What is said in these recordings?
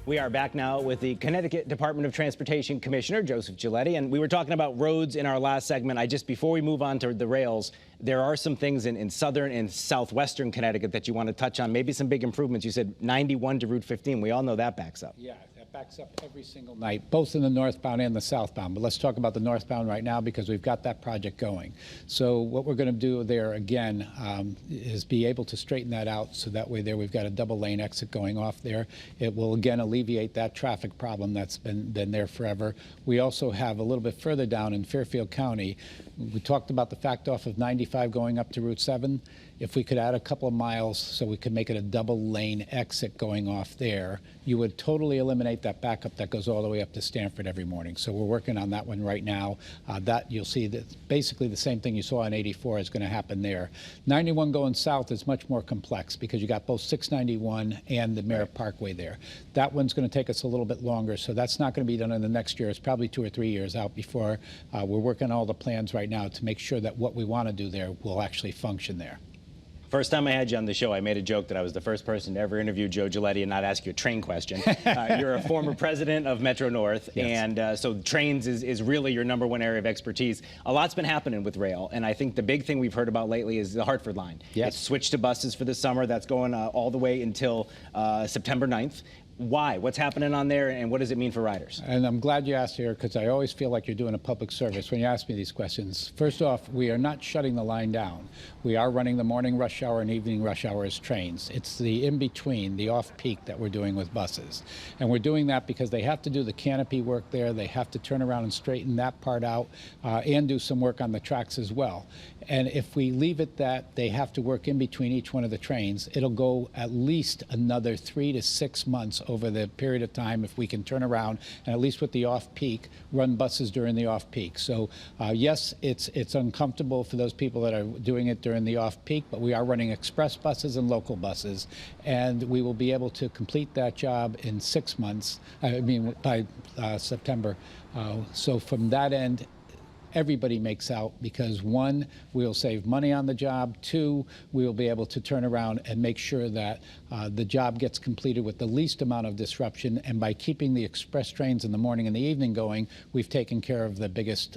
We are back now with the Connecticut Department of Transportation Commissioner, Joseph Giletti, and we were talking about roads in our last segment. Before we move on to the rails, there are some things in southern and southwestern Connecticut that you want to touch on, maybe some big improvements. You said 91 to Route 15. We all know that backs up. Yeah, that backs up every single night, both in the northbound and the southbound. But let's talk about the northbound right now because we've got that project going. So what we're going to do there, again, is be able to straighten that out so that way there we've got a double lane exit going off there. It will, again, alleviate that traffic problem that's been there forever. We also have a little bit further down in Fairfield County. We talked about the fact off of 95 going up to Route 7. If we could add a couple of miles so we could make it a double lane exit going off there, you would totally eliminate that backup that goes all the way up to Stamford every morning. So we're working on that one right now. That you'll see that basically the same thing you saw on 84 is going to happen there. 91 going south is much more complex because you got both 691 and the Merritt Parkway there. That one's going to take us a little bit longer, so that's not going to be done in the next year. It's probably 2 or 3 years out before we're working on all the plans right now to make sure that what we want to do there will actually function there. First time I had you on the show, I made a joke that I was the first person to ever interview Joe Giletti and not ask you a train question. You're a former president of Metro North, yes. And so trains is really your #1 area of expertise. A lot's been happening with rail, and I think the big thing we've heard about lately is the Hartford Line. Yes. It's switched to buses for the summer. That's going all the way until September 9th. Why? What's happening on there, and what does it mean for riders? And I'm glad you asked here because I always feel like you're doing a public service when you ask me these questions. First off, we are not shutting the line down. We are running the morning rush hour and evening rush hour as trains. It's the in-between, the off-peak that we're doing with buses. And we're doing that because they have to do the canopy work there. They have to turn around and straighten that part out and do some work on the tracks as well. And if we leave it that they have to work in between each one of the trains, it'll go at least another 3 to 6 months over the period of time if we can turn around and, at least with the off-peak, run buses during the off-peak. So yes, it's uncomfortable for those people that are doing it during the off-peak, but we are running express buses and local buses, and we will be able to complete that job in 6 months, by September. So from that end, everybody makes out because, 1, we'll save money on the job. 2, we will be able to turn around and make sure that the job gets completed with the least amount of disruption. And by keeping the express trains in the morning and the evening going, we've taken care of the biggest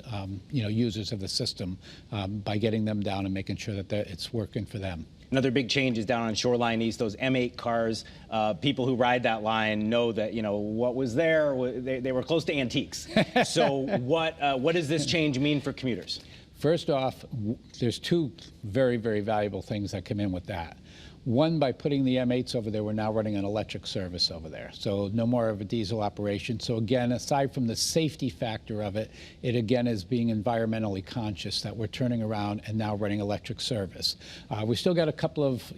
users of the system by getting them down and making sure that it's working for them. Another big change is down on Shoreline East, those M8 cars. People who ride that line know that, what was there, they were close to antiques. So what does this change mean for commuters? First off, there's 2 very, very valuable things that come in with that. 1, by putting the M8s over there, we're now running an electric service over there. So no more of a diesel operation. So again, aside from the safety factor of it, it again is being environmentally conscious that we're turning around and now running electric service. We still got a couple of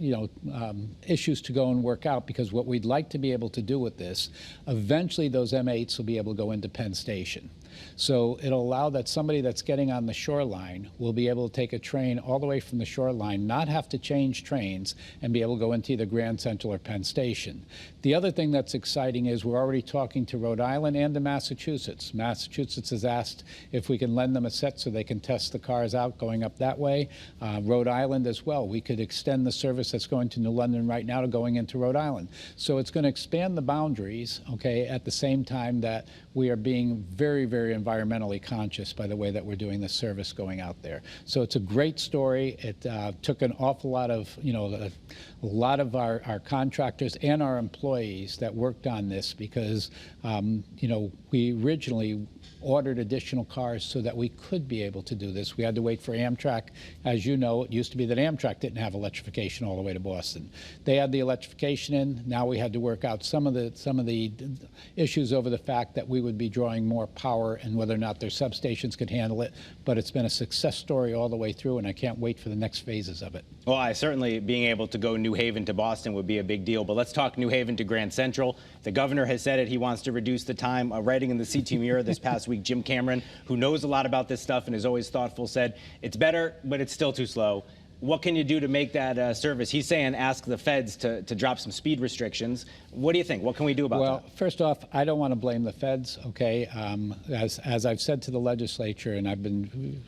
issues to go and work out because what we'd like to be able to do with this, eventually those M8s will be able to go into Penn Station. So it'll allow that somebody that's getting on the shoreline will be able to take a train all the way from the shoreline, not have to change trains, and be able to go into either Grand Central or Penn Station. The other thing that's exciting is we're already talking to Rhode Island and to Massachusetts. Massachusetts has asked if we can lend them a set so they can test the cars out going up that way. Rhode Island as well. We could extend the service that's going to New London right now to going into Rhode Island. So it's going to expand the boundaries, okay, at the same time that we are being very, very environmentally conscious by the way that we're doing the service going out there. So it's a great story. It took an awful lot of, a lot of our contractors and our employees that worked on this because, we originally ordered additional cars so that we could be able to do this. We had to wait for Amtrak. As you know, it used to be that Amtrak didn't have electrification all the way to Boston. They had the electrification in. Now we had to work out some of the issues over the fact that we would be drawing more power and whether or not their substations could handle it. But it's been a success story all the way through, and I can't wait for the next phases of it. Well, certainly being able to go New Haven to Boston would be a big deal. But let's talk New Haven to Grand Central. The governor has said it. He wants to reduce the time. Writing in the CT Mirror this past week, Jim Cameron, who knows a lot about this stuff and is always thoughtful, said it's better, but it's still too slow. What can you do to make that service? He's saying ask the feds to drop some speed restrictions. What do you think? What can we do about that? Well, first off, I don't want to blame the feds, okay? As I've said to the legislature, and I've been,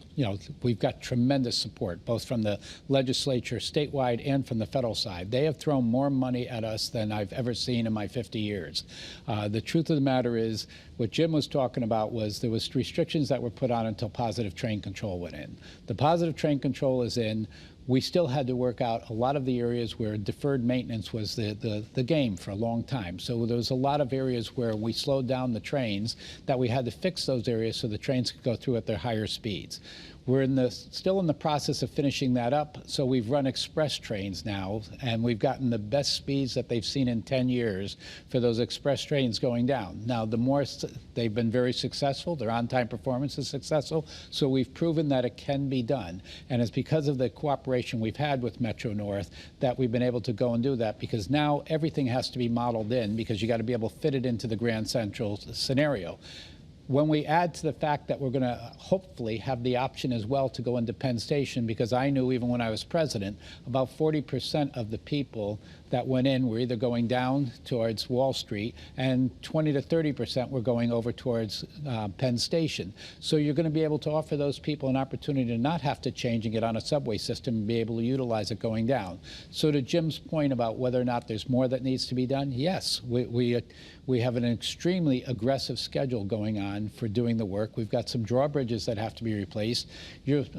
we've got tremendous support, both from the legislature statewide and from the federal side. They have thrown more money at us than I've ever seen in my 50 years. The truth of the matter is, what Jim was talking about was there was restrictions that were put on until positive train control went in. The positive train control is in. We still had to work out a lot of the areas where deferred maintenance was the game for a long time. So there was a lot of areas where we slowed down the trains that we had to fix those areas so the trains could go through at their higher speeds. We're still in the process of finishing that up, so we've run express trains now, and we've gotten the best speeds that they've seen in 10 years for those express trains going down. Now, they've been very successful. Their on-time performance is successful, so we've proven that it can be done. And it's because of the cooperation we've had with Metro North that we've been able to go and do that, because now everything has to be modeled in, because you got to be able to fit it into the Grand Central scenario. When we add to the fact that we're going to hopefully have the option as well to go into Penn Station, because I knew even when I was president, about 40% of the people that went in were either going down towards Wall Street, and 20 to 30% were going over towards Penn Station. So you're going to be able to offer those people an opportunity to not have to change and get on a subway system and be able to utilize it going down. So to Jim's point about whether or not there's more that needs to be done, yes, we have an extremely aggressive schedule going on for doing the work. We've got some drawbridges that have to be replaced.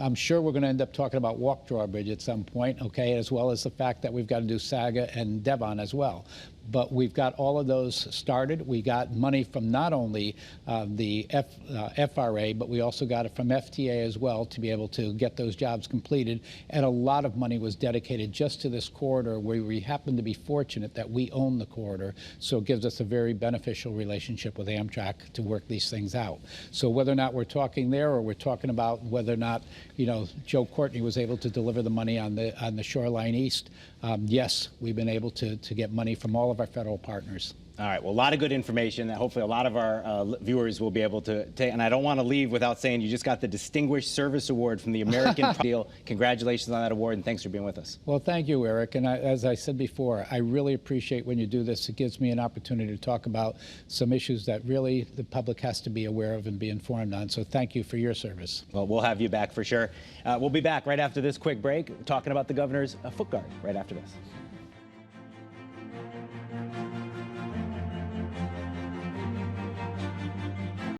I'm sure we're going to end up talking about walk drawbridge at some point, okay, as well as the fact that we've got to do Saga and Devon as well. But we've got all of those started. We got money from not only the FRA, but we also got it from FTA as well to be able to get those jobs completed. And a lot of money was dedicated just to this corridor, where we happen to be fortunate that we own the corridor. So it gives us a very beneficial relationship with Amtrak to work these things out. So whether or not we're talking there, or we're talking about whether or not, Joe Courtney was able to deliver the money on the Shoreline East, yes, we've been able to get money from all of our federal partners. All right, well, a lot of good information that hopefully a lot of our viewers will be able to take. And I don't want to leave without saying you just got the Distinguished Service Award from the American Deal. Congratulations on that award, and thanks for being with us. Well, thank you, Eric. And as I said before, I really appreciate when you do this. It gives me an opportunity to talk about some issues that really the public has to be aware of and be informed on. So thank you for your service. Well, we'll have you back for sure. We'll be back right after this quick break talking about the governor's foot guard right after this.